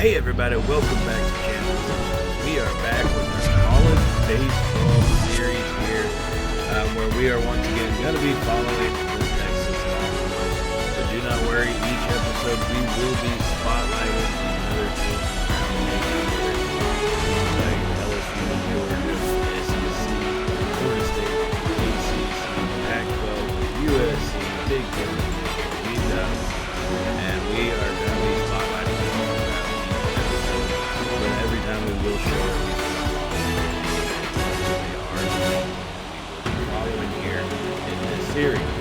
Hey everybody, welcome back to Channel. We are back with our college baseball series here, where we are once again going to be following the Texas Longhorns. But do not worry, each episode we will be spotlighting another team around the nation, like LSU, Georgia, SEC, Florida State, ACC, Pac-12, USC, Big Ten, and we are going to be spotlighting them all around each episode. But every time we will show at least one they are we will be following here in this series.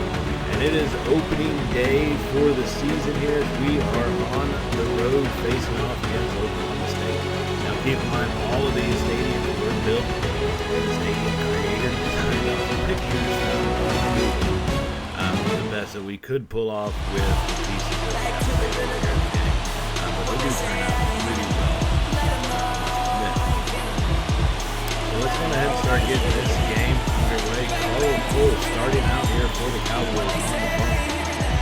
And it is opening day for the season here. We are on the road facing off against Oklahoma State. Now keep in mind, all of these stadiums were built with the stadium creator designed off the pictures from Google. The best that we could pull off with the pieces that we have available here at the game. But they do turn out pretty well. So let's go ahead and start getting this game underway. Cole starting out here for the Cowboys on the bump,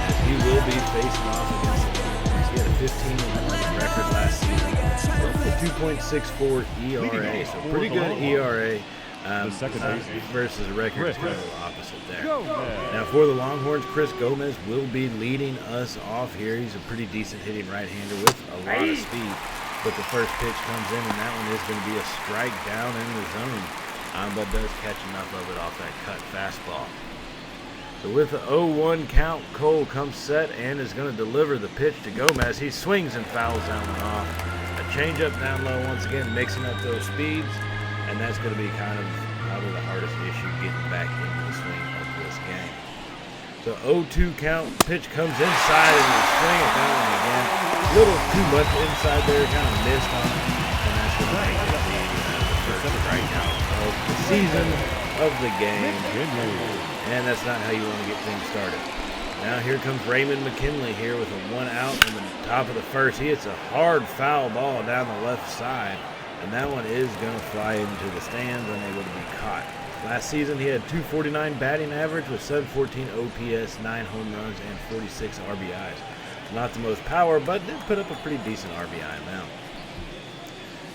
as he will be facing off against the Longhorns. He had a 15-11 record last season, a 2.64 ERA, so pretty good ERA. Versus a record total opposite there. Now for the Longhorns, Chris Gomez will be leading us off here. He's a pretty decent hitting right-hander with a lot of speed. But the first pitch comes in, and that one is going to be a strike down in the zone. But does catch enough of it off that cut fastball. So with the 0-1 count, Cole comes set and is going to deliver the pitch to Gomez. He swings and fouls that one off. A changeup down low once again, mixing up those speeds. And that's going to be kind of probably the hardest issue getting back into the swing of this game. So 0-2 count, pitch comes inside and we swing at that one again. A little too much inside there, kind of missed on it. And that's going to make it the first strikeout of the season of the game. And that's not how you want to get things started. Now here comes Raymond McKinley here with a 1 out in the top of the first. He hits a hard foul ball down the left side. And that one is going to fly into the stands, unable to be caught. Last season, he had 249 batting average with 714 OPS, 9 home runs, and 46 RBIs. Not the most power, but did put up a pretty decent RBI amount.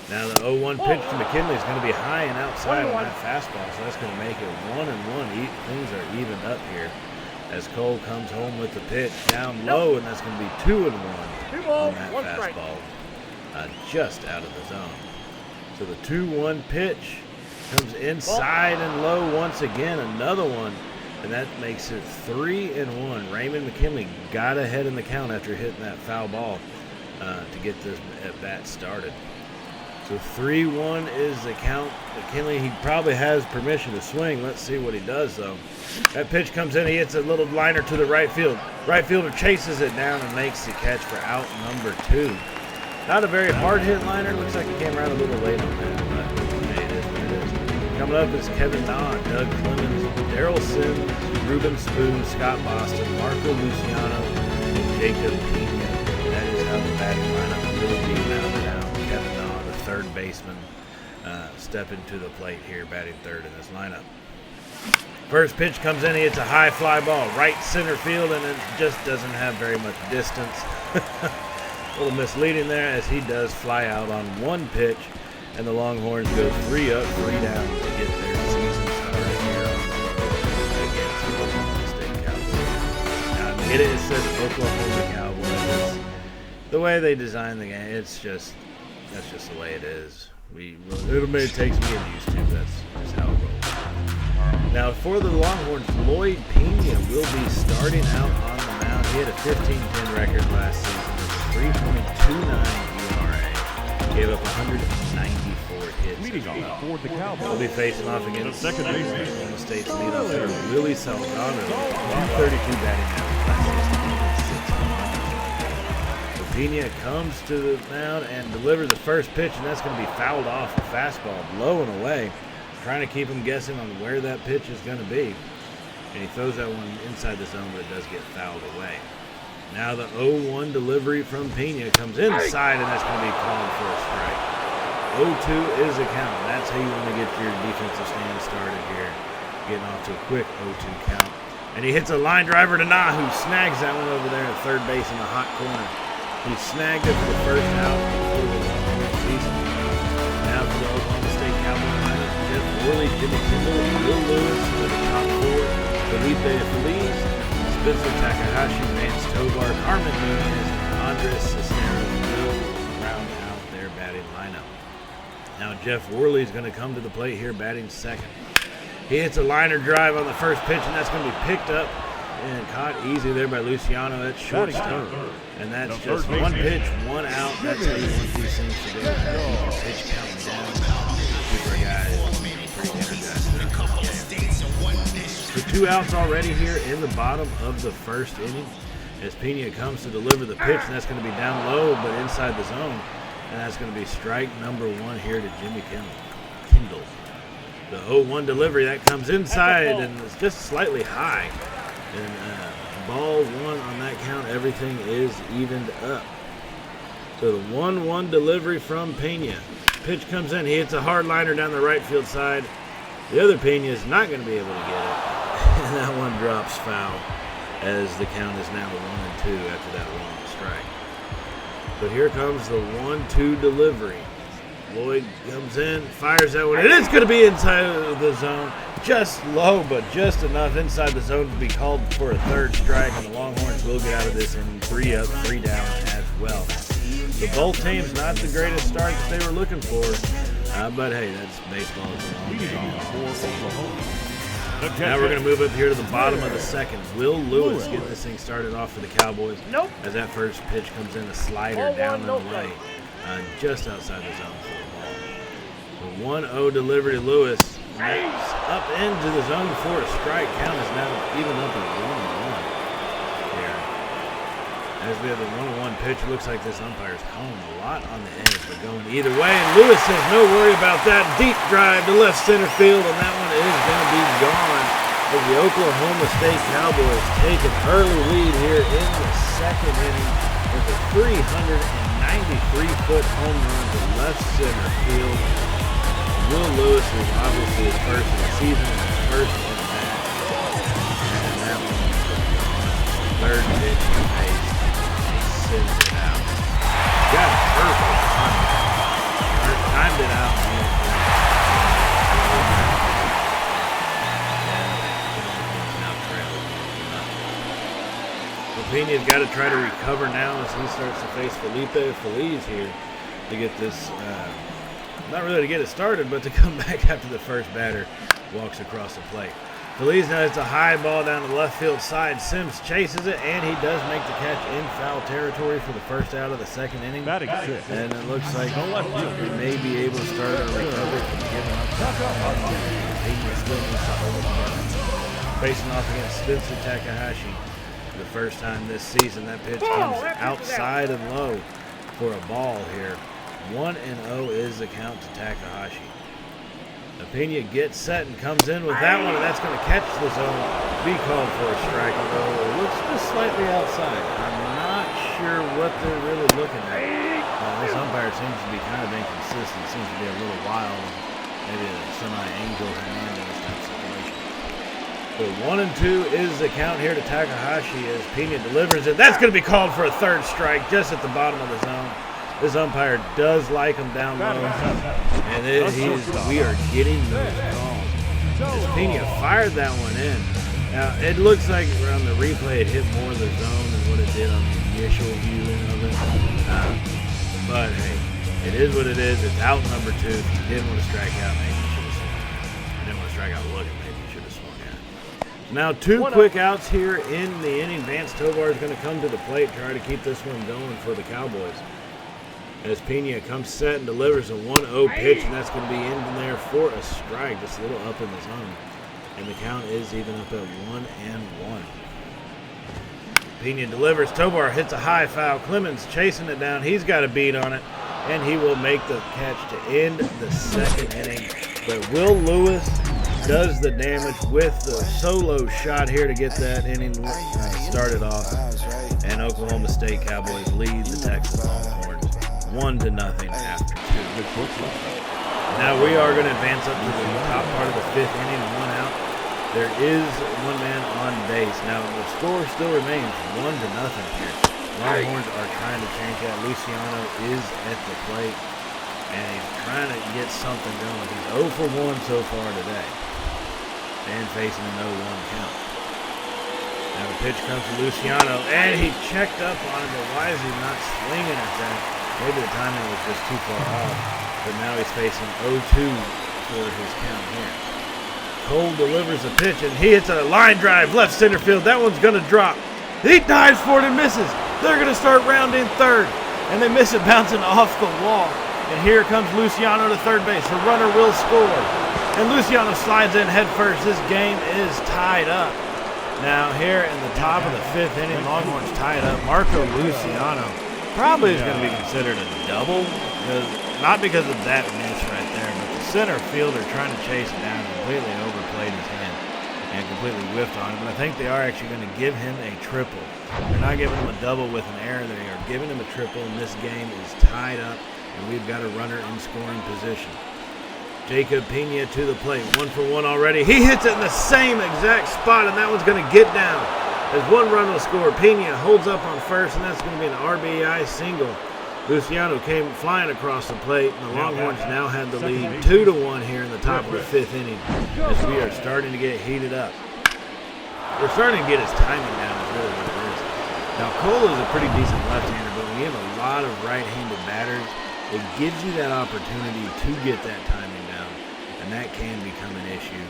Now the 0-1 pitch to McKinley is going to be high and outside on that fastball, so that's going to make it 1-1. Things are evened up here as Cole comes home with the pitch down low, and that's going to be 2-1 on that fastball, just out of the zone. So the 2-1 pitch comes inside and low once again, another one, and that makes it 3-1. Raymond McKinley got ahead in the count after hitting that foul ball to get this at bat started. So 3-1 is the count. McKinley, he probably has permission to swing. Let's see what he does, though. That pitch comes in. He hits a little liner to the right field. Right fielder chases it down and makes the catch for out number 2. Not a very hard-hit liner. Looks like he came around a little late on that, but hey, it is what it is. Coming up is Kevin Dodd, Doug Clemens, Daryl Sims, Ruben Spoon, Scott Boston, Marco Luciano, and Jacob Pena. That is how the batting lineup will be mounted out. Kevin Dodd, the third baseman, stepping to the plate here, batting third in this lineup. First pitch comes in. He hits a high fly ball, right center field, and it just doesn't have very much distance. A little misleading there as he does fly out on one pitch, and the Longhorns go 3 up, 3 down to get their season started here on the road against the Oklahoma State Cowboys. Now, it says Oklahoma Cowboys. The way they design the game, that's just the way it is. It may take some getting used to, but that's just how it rolls. Now, for the Longhorns, Lloyd Pena will be starting out on the mound. He had a 15-10 record last season. 3.29 ERA, gave up 194 hits. Leading off for the Cowboys. We'll be facing off against the second baseman, Oklahoma State's leadoff hitter, Willie Salgado, 232 batting average. So Pena comes to the mound and delivers the first pitch, and that's going to be fouled off the fastball, low and away, trying to keep him guessing on where that pitch is going to be. And he throws that one inside the zone, but it does get fouled away. Now the 0-1 delivery from Pena comes inside, and that's going to be called for a strike. 0-2 is the count. That's how you want to get your defensive stand started here. Getting off to a quick 0-2 count. And he hits a line driver to Nah, who snags that one over there at third base in the hot corner. He snagged it for the first out before the Jimmy Kendall, Will Lewis to the top 4, Felipe Feliz, Spencer Takahashi, Vance Tovar, Carmen Nunez, and Andres Cisneros will round out their batting lineup. Now Jeff Worley is going to come to the plate here batting second. He hits a liner drive on the first pitch, and that's going to be picked up and caught easy there by Luciano at shortstop. And that's just one pitch, one out. That's how you want these things to go. Keep your pitch count down. Keep our guys pretty energized. So 2 outs already here in the bottom of the first inning as Pena comes to deliver the pitch, and that's going to be down low but inside the zone. And that's going to be strike number 1 here to Jimmy Kendall. The 0-1 delivery, that comes inside and it's just slightly high. And ball 1 on that count. Everything is evened up. So the 1-1 delivery from Pena. Pitch comes in. He hits a hard liner down the right field side. The other Pena is not going to be able to get it. And that one drops foul as the count is now 1-2 after that long strike. But here comes the 1-2 delivery. Lloyd comes in, fires that one, and it's going to be inside of the zone. Just low, but just enough inside the zone to be called for a third strike, and the Longhorns will get out of this in 3 up, 3 down as well. So both teams not the greatest start that they were looking for, but hey, that's baseball. It's a long game. Now we're going to move up here to the bottom of the second. Will Lewis get this thing started off for the Cowboys as that first pitch comes in, a slider down and away, just outside the zone for a ball. The 1-0 delivery to Lewis. Makes up into the zone for a strike. Count is now even up at 1-1 here. As we have the 1-1 pitch, it looks like this umpire's calling a lot on the edge, but going either way. And Lewis says no worry about that. Deep drive to left center field, and that one is going to be gone. As the Oklahoma State Cowboys take an early lead here in the second inning with a 393-foot home run to left center field. Will Lewis was obviously his first of the season and his first at bat. And that one was gone. Third pitch he faced, and he sends it out. Got it perfect on that. Timed it out. Pena's got to try to recover now as he starts to face Felipe Feliz here to get this. Not really to get it started, but to come back after the first batter walks across the plate. Feliz now hits a high ball down the left field side. Sims chases it, and he does make the catch in foul territory for the first out of the second inning. And it looks like we may be able to start a recovery from giving up. Pena still needs to hold it. Facing off against Spencer Takahashi. The first time this season, that pitch comes outside and low for a ball here. 1-0 is the count to Takahashi. Pena gets set and comes in with that one, and that's going to catch the zone. Be called for a strike, although it looks just slightly outside. I'm not sure what they're really looking at. This umpire seems to be kind of inconsistent. Seems to be a little wild. Maybe a semi-Angel Hernandez type situation. But 1-2 is the count here to Takahashi as Pena delivers it. That's going to be called for a third strike just at the bottom of the zone. This umpire does like him down low, and we are getting those calls. As Pena fired that one in. Now, it looks like on the replay it hit more of the zone than what it did on the initial viewing of it. But, hey, it is what it is. It's out number 2. If you didn't want to strike out, maybe you should have swung out. If you didn't want to strike out looking, maybe you should have swung out. Now, 2 quick outs here in the inning. Vance Tovar is going to come to the plate, try to keep this one going for the Cowboys. As Pena comes set and delivers a 1-0 pitch, and that's going to be in there for a strike, just a little up in the zone. And the count is even up at 1-1. Pena delivers. Tovar hits a high foul. Clemens chasing it down. He's got a beat on it, and he will make the catch to end the second inning. But Will Lewis does the damage with the solo shot here to get that inning started off. And Oklahoma State Cowboys lead the Texas Longhorns 1-0 after 2. Now we are going to advance up to the top part of the 5th inning, 1 out. There is 1 man on base. Now the score still remains 1-0 here. Longhorns are trying to change that. Luciano is at the plate, and he's trying to get something going. He's 0 for 1 so far today, and facing an 0-1 count. Now the pitch comes to Luciano, and he checked up on it, but why is he not swinging at that? Maybe the timing was just too far off, but now he's facing 0-2 for his count here. Cole delivers a pitch, and he hits a line drive left center field. That one's going to drop. He dives for it and misses. They're going to start rounding third, and they miss it bouncing off the wall. And here comes Luciano to third base. The runner will score. And Luciano slides in head first. This game is tied up. Now here in the top of the 5th inning, Longhorns tied up. Marco Luciano probably is going to be considered a double, not because of that miss right there, but the center fielder trying to chase it down completely overplayed his hand and completely whiffed on it. But I think they are actually going to give him a triple. They're not giving him a double with an error. They are giving him a triple, and this game is tied up, and we've got a runner in scoring position. Jacob Pena to the plate, 1 for 1 already. He hits it in the same exact spot, and that one's going to get down. As one run will score, Pena holds up on first, and that's going to be an RBI single. Luciano came flying across the plate, and the Longhorns now have the lead 2-1 here in the top of the 5th inning as we are starting to get heated up. We're starting to get his timing down is really what it is. Now, Cole is a pretty decent left-hander, but when you have a lot of right-handed batters, it gives you that opportunity to get that timing down, and that can become an issue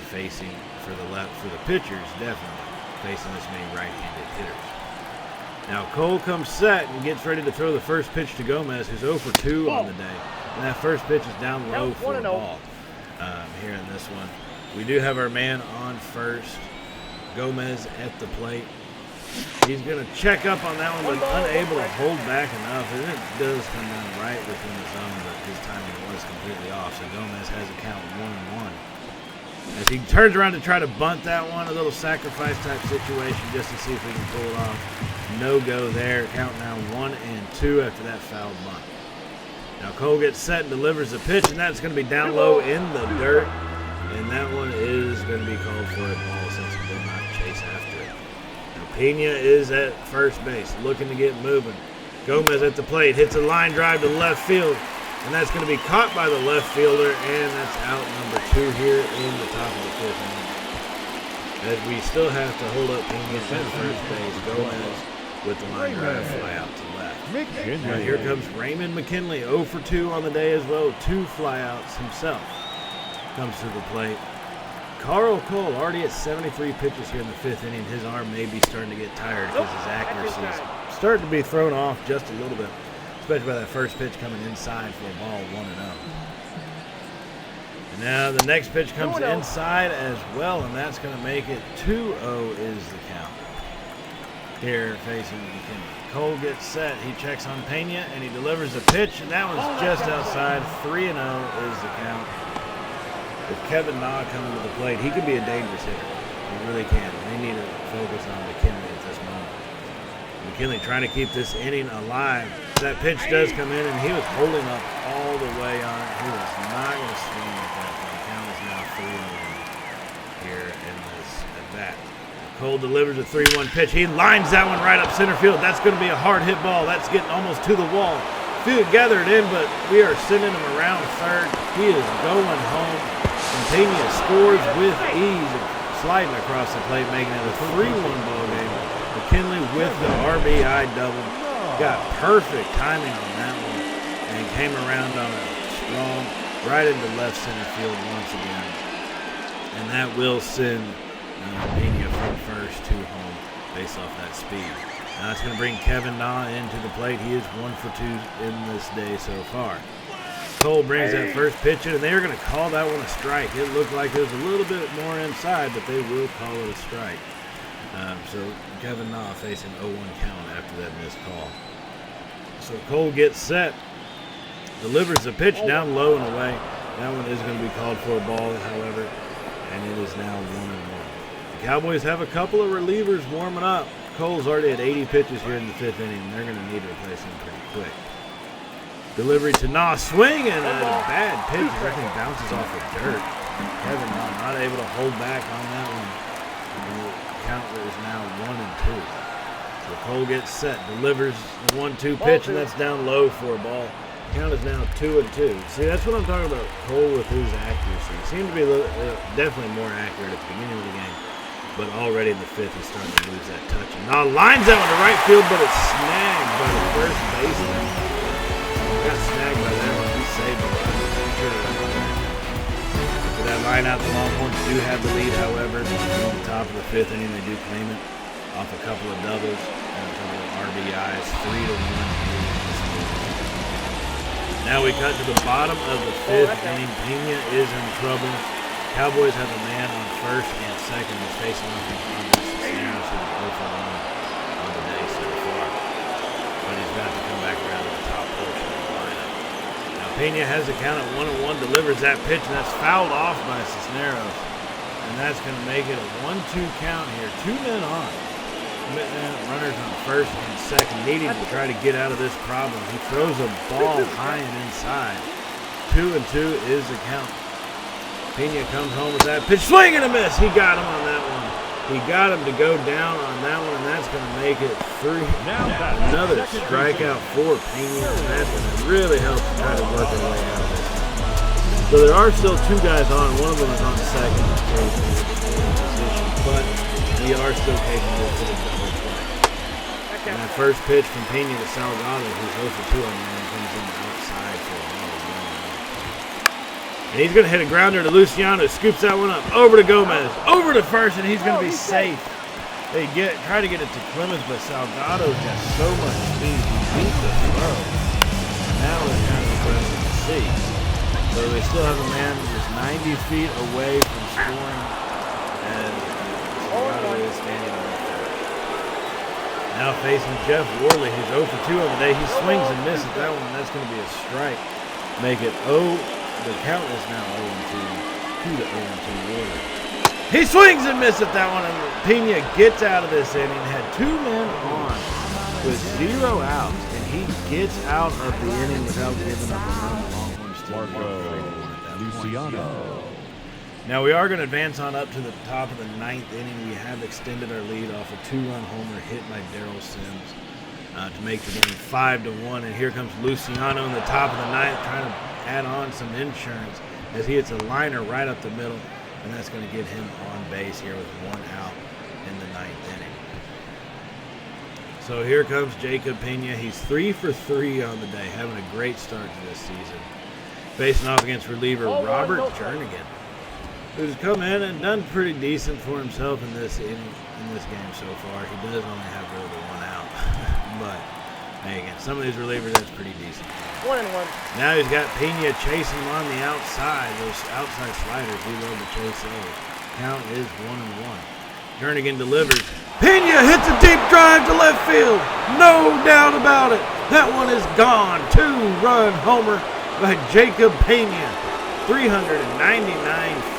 facing for the pitchers, definitely, facing this many right-handed hitters. Now Cole comes set and gets ready to throw the first pitch to Gomez, who's 0 for 2 on the day. And that first pitch is down low for a ball here in this one. We do have our man on first, Gomez at the plate. He's going to check up on that one, but unable to hold back enough. And it does come down right within the zone, but his timing was completely off. So Gomez has a count 1-1. As he turns around to try to bunt that one, a little sacrifice type situation just to see if we can pull it off. No go there. Count now 1-2 after that foul bunt. Now Cole gets set and delivers a pitch, and that's going to be down low in the dirt. And that one is going to be called for a ball since he did not chase after it. Now Pena is at first base, looking to get moving. Gomez at the plate, hits a line drive to left field, and that's going to be caught by the left fielder, and that's out number 2 here in the top of the 5th inning. As we still have to hold up Pena at first base, Gomez with the line drive fly out to left. Now here comes Raymond McKinley, 0 for 2 on the day as well, 2 flyouts himself. Comes to the plate. Carl Cole already at 73 pitches here in the 5th inning. His arm may be starting to get tired because his accuracy is starting to be thrown off just a little bit, especially by that first pitch coming inside for a ball 1-0. And now the next pitch comes inside as well, and that's going to make it 2-0 is the count. Here facing McKinley. Cole gets set. He checks on Pena, and he delivers a pitch, and that one's just outside. 3-0 is the count. With Kevin Na coming to the plate, he could be a dangerous hitter. He really can. They need to focus on McKinley at this moment. McKinley trying to keep this inning alive. That pitch does come in, and he was holding up all the way on it. He was not going to swing at that. The count is now 3-1 here in this at bat. Cole delivers a 3-1 pitch. He lines that one right up center field. That's going to be a hard hit ball. That's getting almost to the wall. Field gathered in, but we are sending him around third. He is going home. And Pena scores with ease, sliding across the plate, making it a 3-1 ball game. McKinley with the RBI double. Got perfect timing on that one and came around on a strong right into left center field once again. And that will send Pena from first to home based off that speed. Now it's going to bring Kevin Na into the plate. He is 1 for 2 in this day so far. Cole brings that first pitch in, and they're going to call that one a strike. It looked like it was a little bit more inside, but they will call it a strike. So Kevin Na facing 0-1 count after that missed call. So Cole gets set, delivers the pitch down low and away. That one is going to be called for a ball, however, and it is now 1-1. The Cowboys have a couple of relievers warming up. Cole's already at 80 pitches here in the 5th inning. They're going to need to replace him pretty quick. Delivery to Na, swing, and a bad pitch. I reckon it bounces off the dirt. Kevin Na not able to hold back on that one. And the count is now 1-2. So Cole gets set, delivers the 1-2 pitch, and that's down low for a ball. count is now 2-2. See, that's what I'm talking about. Cole with his accuracy. He seemed to be definitely more accurate at the beginning of the game. But already in the 5th, he's starting to lose that touch. And now lines that one to right field, but it's snagged by the first baseman. Got snagged by that one. He saved it. After that line out, the Longhorns do have the lead, however. On the top of the 5th inning, they do claim it off a couple of doubles and a couple of RBIs. 3-1. Now we cut to the bottom of the 5th inning. Pena is in trouble. Cowboys have a man on first and second. He's facing off against Cisneros, who's 0 for 1 on the day so far. But he's about to come back around to the top portion of the lineup. Now Pena has the count at 1-1, delivers that pitch, and that's fouled off by Cisneros. And that's going to make it a 1-2 count here. 2 men on. Runners on first and second, needing to try to get out of this problem. He throws a ball high and inside. 2-2 is the count. Pena comes home with that pitch, swing and a miss. He got him on that one. He got him to go down on that one, and that's going to make it 3. Another strikeout for Pena, and that's going to really help to try to work their way out of this. So there are still 2 guys on. One of them is on second position, but we are still capable for the double play. And that first pitch from Pena to Salgado, who's 0 for 2 on there, comes in outside for a ball. And he's going to hit a grounder to Luciano, scoops that one up, over to Gomez, over to first, and he's going to be safe. They try to get it to Clemens, but Salgado's got so much speed, he beat the throw. Now they're kind of impressive to see. So they still have a man that's 90 feet away from scoring, and Salgado is standing on the first. Now facing Jeff Worley, who's 0 for 2 on the day. He swings and misses that one, and that's going to be a strike. Make it 0. The count is now 0-2 to 0-2 Warriors. He swings and misses that one, and Pena gets out of this inning. Had 2 men on with 0 outs, and he gets out of the inning without giving up a run. Longhorns Luciano. Now we are going to advance on up to the top of the 9th inning. We have extended our lead off a 2-run homer hit by Darrell Sims to make the game 5-1. And here comes Luciano in the top of the 9th, trying to add on some insurance as he hits a liner right up the middle, and that's going to get him on base here with 1 out in the 9th inning. So here comes Jacob Pena. He's 3 for 3 on the day, having a great start to this season. Facing off against reliever Robert Jernigan, who's come in and done pretty decent for himself in this game so far. He does only have really the 1 out, but hey, again, some of these relievers, that's pretty decent. 1-1. Now he's got Pena chasing him on the outside. Those outside sliders, we love to chase those. Count is 1-1. Jernigan delivers. Pena hits a deep drive to left field. No doubt about it. That one is gone. 2-run homer by Jacob Pena. 399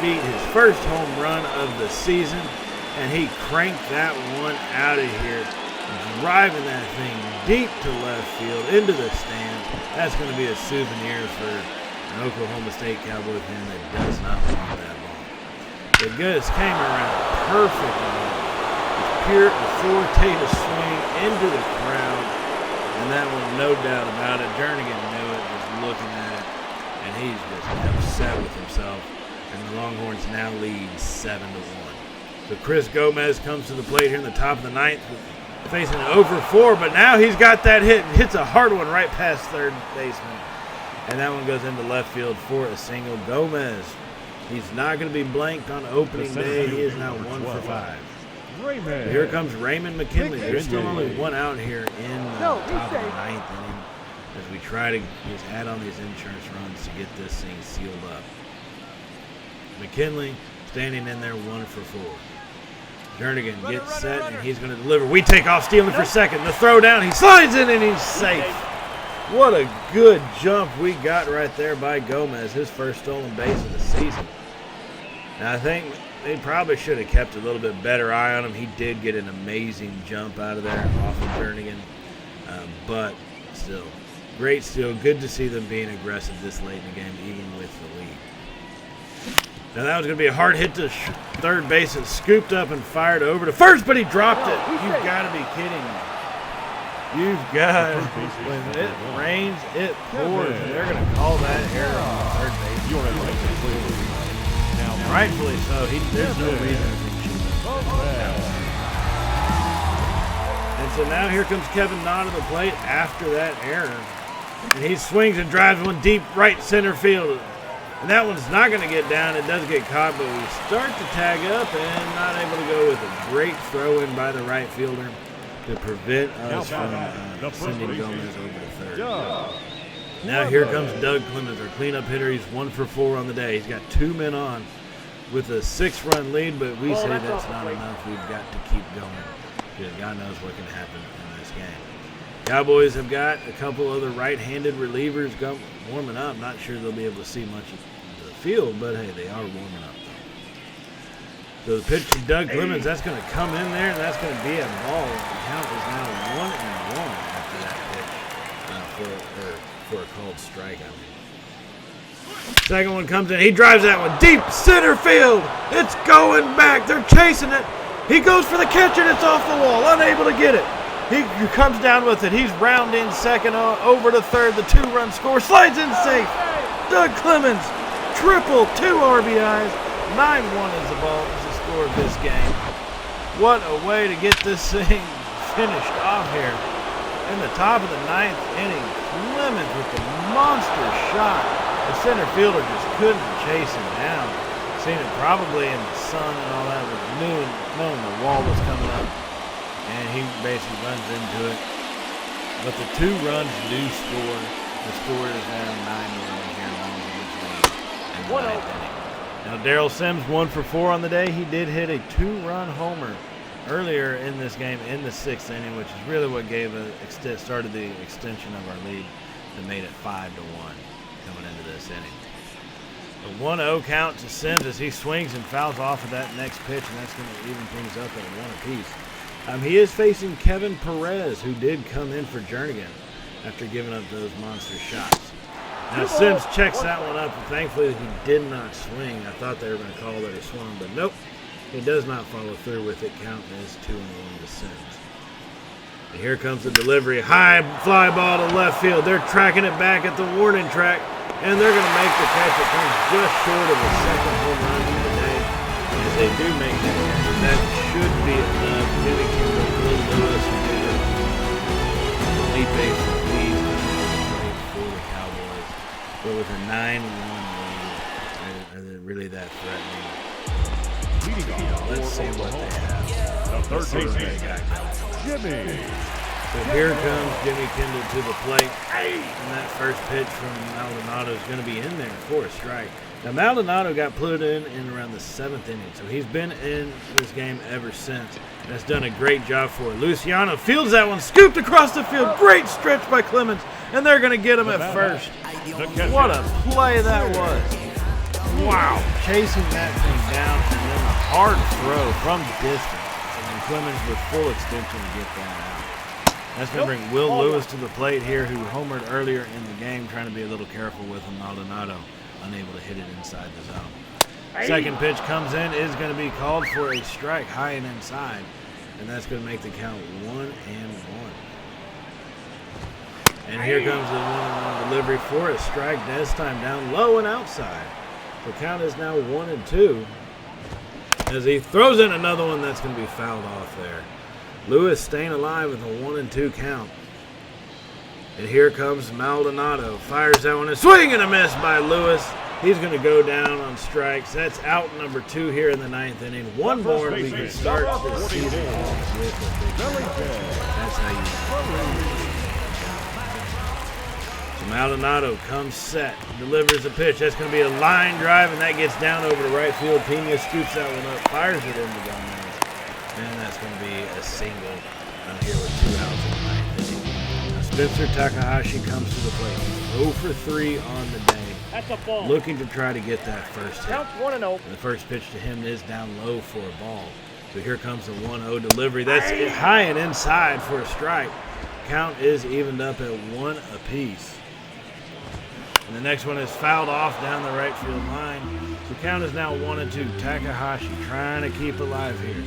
feet, his first home run of the season. And he cranked that one out of here, driving that thing deep to left field into the stands. That's going to be a souvenir for an Oklahoma State Cowboy fan that does not want that ball. The Gus came around perfectly. Pure authoritative swing into the crowd, and that one, no doubt about it. Jernigan knew it, was looking at it, and he's just upset with himself. And the Longhorns now lead 7-1. So Chris Gomez comes to the plate here in the top of the 9th, facing an 0 for 4, but now he's got that hit and hits a hard one right past third baseman. And that one goes into left field for a single. Gomez, he's not going to be blanked on opening day. He is now 1 for 5. Here comes Raymond McKinley. There's still only 1 out here in the top of the 9th inning as we try to just add on these insurance runs to get this thing sealed up. McKinley standing in there 1 for 4. Jernigan gets set, and he's going to deliver. We take off stealing for second. The throw down. He slides in, and he's safe. What a good jump we got right there by Gomez, his first stolen base of the season. Now, I think they probably should have kept a little bit better eye on him. He did get an amazing jump out of there off of Jernigan. But still, great steal. Good to see them being aggressive this late in the game, even with the lead. Now that was going to be a hard hit to third base and scooped up and fired over to first, but he dropped it. You've got to be kidding me. You've got, when it rains, it pours. And they're going to call that error on third base. Now, rightfully so. There's no reason to think she was. And so now here comes Kevin Knott to the plate after that error. And he swings and drives one deep right center field. And that one's not going to get down. It does get caught, but we start to tag up and not able to go with a great throw in by the right fielder to prevent us from sending Gomez over to third. Now here comes Doug Clemens, our cleanup hitter. He's 1 for 4 on the day. He's got 2 men on with a 6-run lead, but we say that's not enough. We've got to keep going because God knows what can happen in this game. Cowboys have got a couple other right-handed relievers warming up. Not sure they'll be able to see much of the field, but hey, they are warming up. So the pitch to Doug Clemens, that's going to come in there, and that's going to be a ball. The count is now 1-1 after that pitch for a called strike. Second one comes in. He drives that one deep center field. It's going back. They're chasing it. He goes for the catch, and it's off the wall. Unable to get it. He comes down with it. He's rounding second over to third. The 2-run score. Slides in safe. Doug Clemens, triple, 2 RBIs. 9-1 is the ball. Score of this game. What a way to get this thing finished off here. In the top of the 9th inning, Clemens with the monster shot. The center fielder just couldn't chase him down. Seen it probably in the sun and all that, with knowing the wall was coming up. And he basically runs into it. But the 2 runs do score. The score is now 9-1 here in the 9th inning. Now, Darrell Sims, 1 for 4 on the day. He did hit a 2-run homer earlier in this game in the 6th inning, which is really what started the extension of our lead that made it 5-1 coming into this inning. A 1-0 count to Sims as he swings and fouls off of that next pitch, and that's going to even things up at a 1 apiece. He is facing Kevin Perez, who did come in for Jernigan after giving up those monster shots. Now Sims checks that one up, and thankfully he did not swing. I thought they were going to call that he swung, but nope. He does not follow through with it. Count is 2-1 to Sims. And here comes the delivery. High fly ball to left field. They're tracking it back at the warning track, and they're going to make the catch. It comes just short of the second home run of the day. As they do make that catch, that should be enough. Jimmy Kimball, Will Lewis, and Felipe lead for the Cowboys. But with a 9-1 lead, are they really that threatening? Let's see what they have. The third baseman, Jimmy. So here comes Jimmy Kendall to the plate. And that first pitch from Maldonado is going to be in there for a strike. Now, Maldonado got put in around the 7th inning, so he's been in this game ever since. And has done a great job for it. Luciano fields that one, scooped across the field. Great stretch by Clemens, and they're going to get him at first. What a play that was. Wow, chasing that thing down, and then a hard throw from distance. And Clemens with full extension to get that out. That's going to bring Will Lewis to the plate here, who homered earlier in the game, trying to be a little careful with him. Maldonado unable to hit it inside the zone. Second pitch comes in, is going to be called for a strike, high and inside. And that's going to make the count 1-1. And here comes the 1-1 delivery for a strike, this time down low and outside. The count is now 1-2 as he throws in another one that's going to be fouled off there. Lewis staying alive with a 1-2 count. And here comes Maldonado. Fires that one. A swing and a miss by Lewis. He's going to go down on strikes. That's out number 2 here in the 9th inning. One more we can start the season off with a big strike. That's how you Maldonado comes set, delivers a pitch. That's going to be a line drive, and that gets down over to right field. Pena scoops that one up, fires it into Gomez, and that's going to be a single here with 2 outs in the 9th inning. Now Spencer Takahashi comes to the plate. He's 0 for 3 on the day. That's a ball. Looking to try to get that first hit. Counts 1-0. The first pitch to him is down low for a ball. So here comes the 1-0 delivery. That's high and inside for a strike. Count is evened up at 1 apiece. And the next one is fouled off down the right field line. The count is now 1-2. Takahashi trying to keep alive here.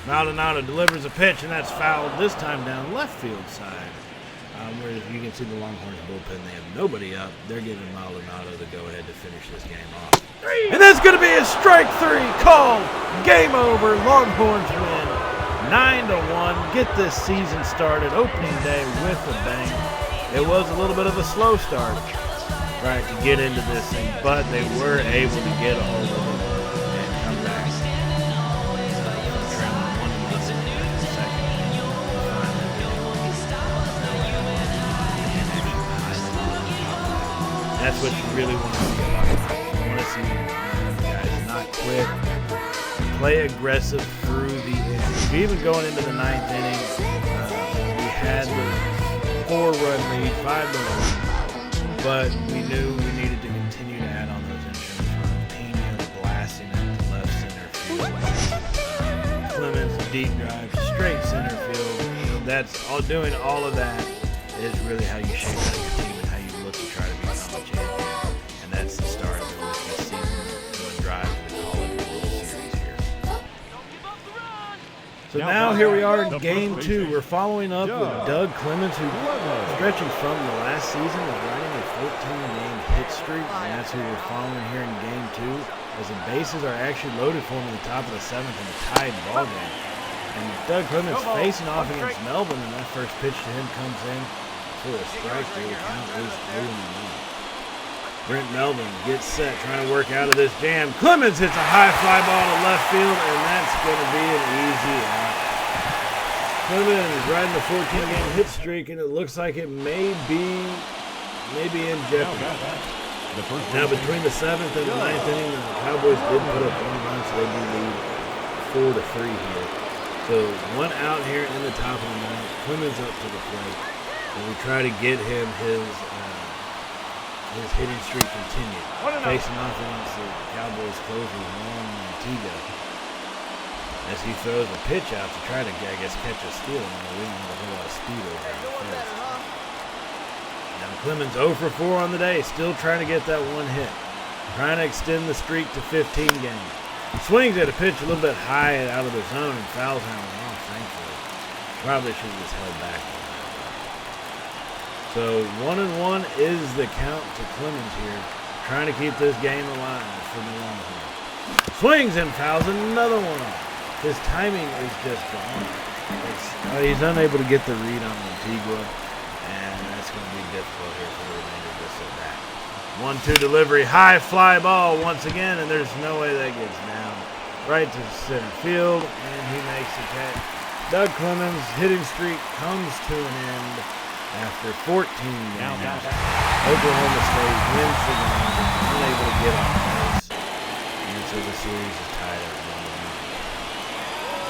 Maldonado delivers a pitch, and that's fouled this time down left field side. Where you can see the Longhorns bullpen, they have nobody up. They're giving Maldonado the go-ahead to finish this game off. And that's going to be a strike 3 called. Game over. Longhorns win 9-1. Get this season started. Opening day with a bang. It was a little bit of a slow start, right, to get into this thing, but they were able to get a hold of it and come back. That's what you really want to see a lot of. You want to see guys not quit, play aggressive through the innings. Even going into the 9th inning, we had the 4-run lead, 5-1, but we knew we needed to continue to add on those insurance runs. Pena blasting it to left center field. Clemens deep drive, straight center field. That's all. Doing all of that is really how you shape out your team and how you look to try to become a champion. And that's the start of the rookie season to a drive to the College World Series here. So now here we are in Game 2. We're following up with Doug Clemens, who, stretching from the last season, is riding a 14-game hit streak, and that's who we're following here in Game 2, as the bases are actually loaded for him in the top of the 7th in a tied ball game. And Doug Clemens facing off against Melvin, and that first pitch to him comes in for a strike. The count is 0-1. Brent Melvin gets set, trying to work out of this jam. Clemens hits a high fly ball to left field, and that's going to be an easy out. Clemens is riding the 14-game hit streak, and it looks like it may be in jeopardy. Now, between the 7th and the 9th inning, the Cowboys did put up 1 run, so they do lead 4-3 here. So 1 out here in the top of the 9th. Clemens up to the plate, and we try to get him his hitting streak continued. Facing off against the Cowboys closer, Juan Montego, as he throws a pitch out to try to, I guess, catch a steal. We don't have a whole lot of speed over there first. Now Clemens 0 for 4 on the day, still trying to get that 1 hit. Trying to extend the streak to 15 games. Swings at a pitch a little bit high out of the zone and fouls him off, thankfully. Probably should have just held back. So 1-1 is the count to Clemens here, trying to keep this game alive for the Longhorns. Swings and fouls another one. His timing is just gone. He's unable to get the read on Antigua, and that's going to be difficult here for the remainder of this at bat. 1-2 delivery, high fly ball once again, and there's no way that gets down. Right to center field, and he makes the catch. Doug Clemens' hitting streak comes to an end. After 14 games, Oklahoma State wins the game, unable to get on base, and so the series is tied at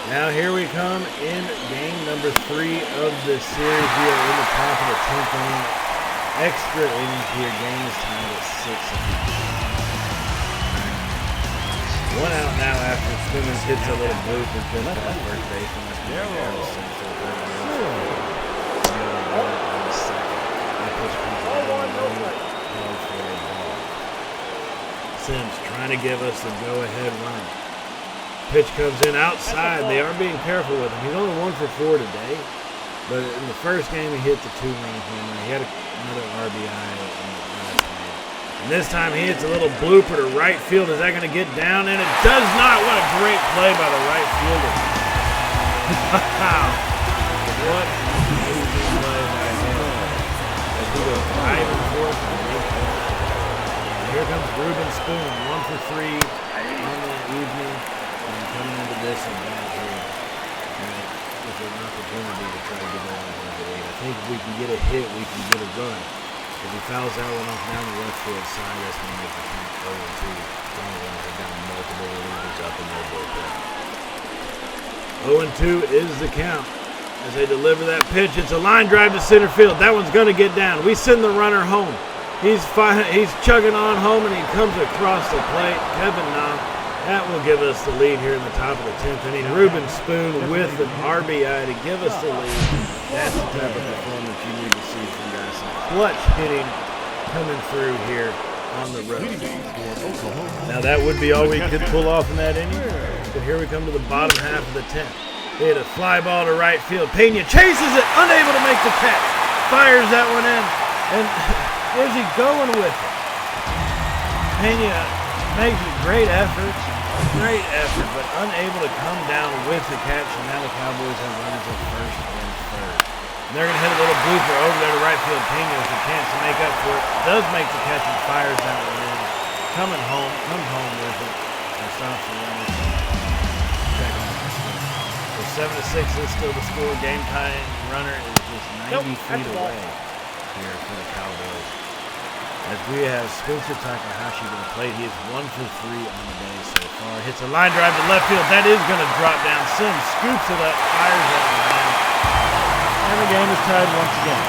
1-1. Now here we come in game number 3 of the series. We are in the top of the 10th inning. Extra innings here. Game is tied at 6 apiece. 1 out now after Clemens hits a little bloop and just off first base. Sims trying to give us the go-ahead run. Pitch comes in outside. They are being careful with him. He's only 1 for 4 today, but in the first game he hit the 2-run homer. He had another RBI in the last game. And this time he hits a little blooper to right field. Is that going to get down? And it does not. What a great play by the right fielder. Wow. What an amazing play by him. As we go 5 and 4 from the 8th inning. Here comes Ruben Spoon, 1 for 3 on the evening, and coming into this and back here with an opportunity to try to get that one the lead. I think if we can get a hit, we can get a run. If he fouls that one off down the left field side, that's going to make the count 0-2. Longhorns have got multiple relievers up in their bullpen. 0-2 is the count. As they deliver that pitch, it's a line drive to center field. That one's going to get down. We send the runner home. He's chugging on home, and he comes across the plate. Kevin Knopf, that will give us the lead here in the top of the 10th inning. Ruben Spoon with an RBI to give us the lead. That's the type of performance you need to see from guys. Clutch hitting coming through here on the road. Now that would be all we could pull off in that inning. But here we come to the bottom half of the 10th. Hit a fly ball to right field. Pena chases it, unable to make the catch. Fires that one in. And where's he going with it? Pena makes a great effort, but unable to come down with the catch. And now the Cowboys have runners at first and third. And they're going to hit a little blooper over there to right field. Pena with a chance to make up for it. Does make the catch and fires that one in. Comes home with it. And stops the run. So 7-6 is still the score. Game time runner is just 90 feet away here for the Cowboys. As we have Spencer Takahashi going to play. He is 1 for 3 on the day so far. Hits a line drive to left field. That is going to drop down. Sims scoops it up, fires that one in. And the game is tied once again.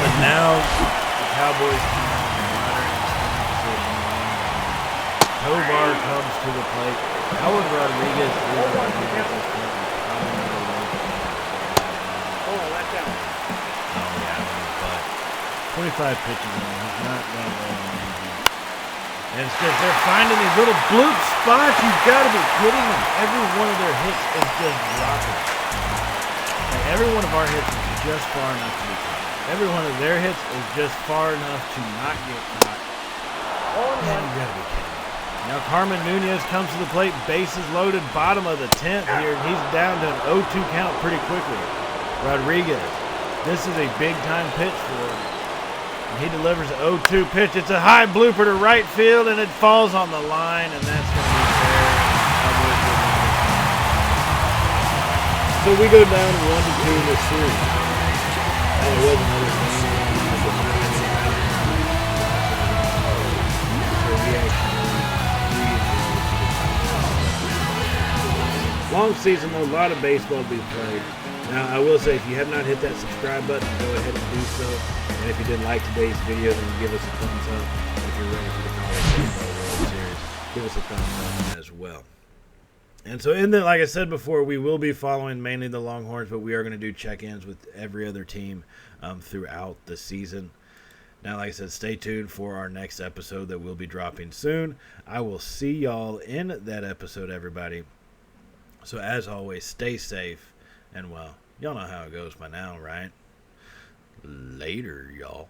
But now the Cowboys come out in runner in scoring position. Tovar comes to the plate. Howard Rodriguez is going to be at this point. Oh, yeah, but 25 pitches in. He's not going to roll anything. And it's just they're finding these little bloop spots. You've got to be kidding me. Every one of their hits is just dropping. Like every one of our hits is just far enough to be caught. Every one of their hits is just far enough to not get caught. Man, you got to be kidding me. Now Carmen Nunez comes to the plate, bases loaded, bottom of the 10th here, and he's down to an 0-2 count pretty quickly. Rodriguez, this is a big-time pitch for him. And he delivers an 0-2 pitch. It's a high blooper to right field, and it falls on the line, and that's going to be fair. So we go down 1-2 in this series. And it was another game. So we actually long season, though, a lot of baseball to be played. Now, I will say, if you have not hit that subscribe button, go ahead and do so. And if you did like today's video, then give us a thumbs up. If you're ready for the College Baseball World Series, give us a thumbs up as well. And so, like I said before, we will be following mainly the Longhorns, but we are going to do check-ins with every other team throughout the season. Now, like I said, stay tuned for our next episode that will be dropping soon. I will see y'all in that episode, everybody. So as always, stay safe, and well, y'all know how it goes by now, right? Later, y'all.